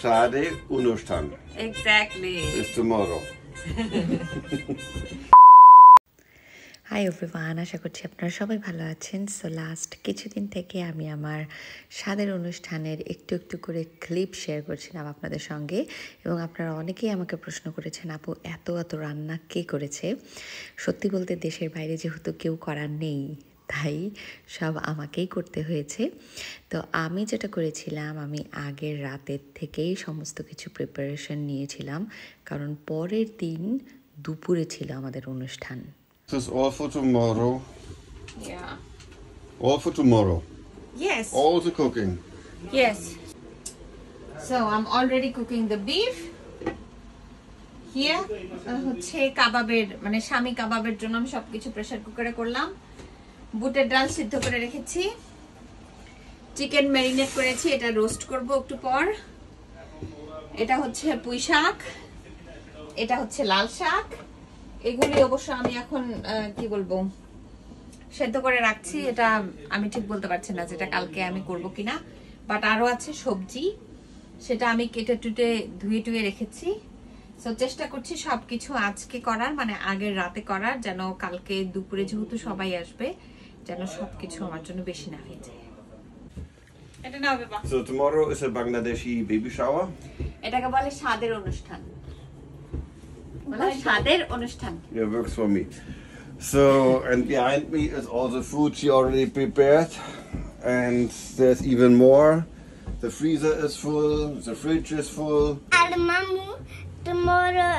Schade, Unustan. Exactly. Bis tomorrow. Hi everyone, আশা করছি আপনারা সবাই ভালো আছেন। সো লাস্ট কিছুদিন থেকে আমি আমার স্বাদের অনুষ্ঠানের একটু একটু করে ক্লিপ শেয়ার করছিলাম আপনাদের সঙ্গে, এবং আপনারা অনেকেই আমাকে প্রশ্ন করেছেন, আপু এত এত রান্না কে করেছে। সত্যি বলতে দেশের বাইরে যেহেতু কেউ করার নেই, তাই সব আমাকেই করতে হয়েছে। তো আমি যেটা করেছিলাম, আমি আগের রাতের থেকেই সমস্ত কিছু প্রিপারেশন নিয়েছিলাম, কারণ পরের দিন দুপুরে ছিল আমাদের অনুষ্ঠান। This is all for tomorrow. Yeah. All for tomorrow. Yes. All the cooking. Yes. So I'm already cooking the beef. Here হচ্ছে কাবাবের মানে শামি কাবাবের জন্য আমি সবকিছু প্রেসার কুকারে করলাম। বুটের ডাল সিদ্ধ করে রেখেছি। চিকেন ম্যারিনেট করেছি, এটা রোস্ট করব একটু পর। এটা হচ্ছে পুঁই শাক, এটা হচ্ছে লাল শাক। এগুলি অবশ্য আমি এখন কি বলবো সেদ্ধ করে রাখছি, এটা আমি ঠিক বলতে পারছি না যেটা কালকে আমি করব কিনা। বাট আরো আছে সবজি, সেটা আমি কেটে টুটে ধুয়ে টুয়ে রেখেছি। সো চেষ্টা করছি সবকিছু আজকে করার, মানে আগের রাতে করার, যেন কালকে দুপুরে যেহেতু সবাই আসবে যেন সবকিছু আমার জন্য বেশি না হয়ে যায়। এটা নাও বাবা। So tomorrow is a Bangladeshi baby shower. এটাকে বলে স্বাদের অনুষ্ঠান। স্বাদের অনুষ্ঠান। Yeah, works for me. So, and behind me is all the food she already prepared, and there's even more. The freezer is full, the fridge is full. And Mamu, tomorrow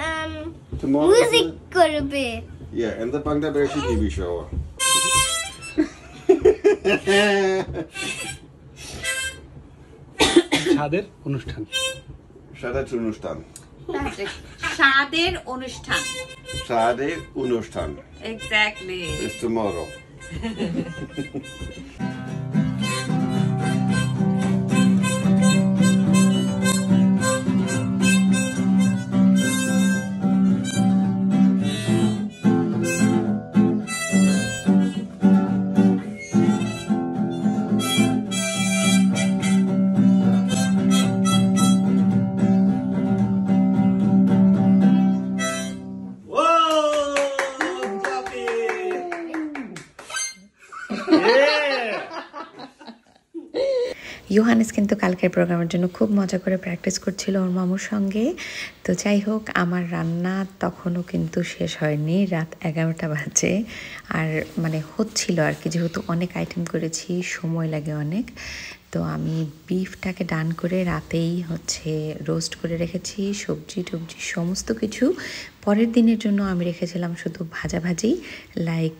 Tomorrow music করবে। Yeah, and the Bangladeshi baby shower. স্বাদের অনুষ্ঠান। Schade Unustan. স্বাদের অনুষ্ঠান। Schade Unustan. Exactly. Bis tomorrow. ইউহানেস কিন্তু কালকের প্রোগ্রামের জন্য খুব মজা করে প্র্যাকটিস করছিল ওর মামুর সঙ্গে। তো যাই হোক, আমার রান্না তখনও কিন্তু শেষ হয়নি, রাত 11টা বাজে। আর মানে হচ্ছিল আর কি, যেহেতু অনেক আইটেম করেছি, সময় লাগে অনেক। তো আমি বিফটাকে ডান করে রাতেই হচ্ছে রোস্ট করে রেখেছি, সবজি টবজি সমস্ত কিছু পরের দিনের জন্য আমি রেখেছিলাম শুধু ভাজাভাজি, লাইক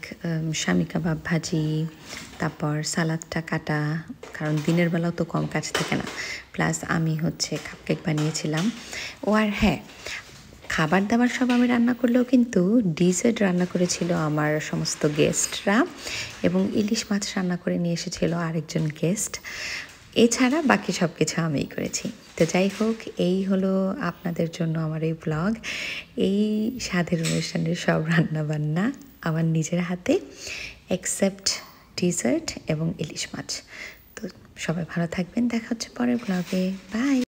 শামি কাবাব ভাজি, তারপর সালাদটা কাটা, কারণ দিনের বেলাও তো কম কাজ থাকে না। প্লাস আমি হচ্ছে কাপকেক বানিয়েছিলাম। ও আর হ্যাঁ, খাবার দাবার সব আমি রান্না করলেও কিন্তু ডিজার্ট রান্না করেছিল আমার সমস্ত গেস্টরা, এবং ইলিশ মাছ রান্না করে নিয়ে এসেছিল আরেকজন গেস্ট। এছাড়া বাকি সব কিছু আমিই করেছি। তো যাই হোক, এই হলো আপনাদের জন্য আমার এই ব্লগ। এই স্বাদের অনুষ্ঠানের সব রান্না বান্না আমার নিজের হাতে, এক্সেপ্ট ডিজার্ট এবং ইলিশ মাছ। তো সবাই ভালো থাকবেন, দেখা হচ্ছে পরের ব্লগে। বাই।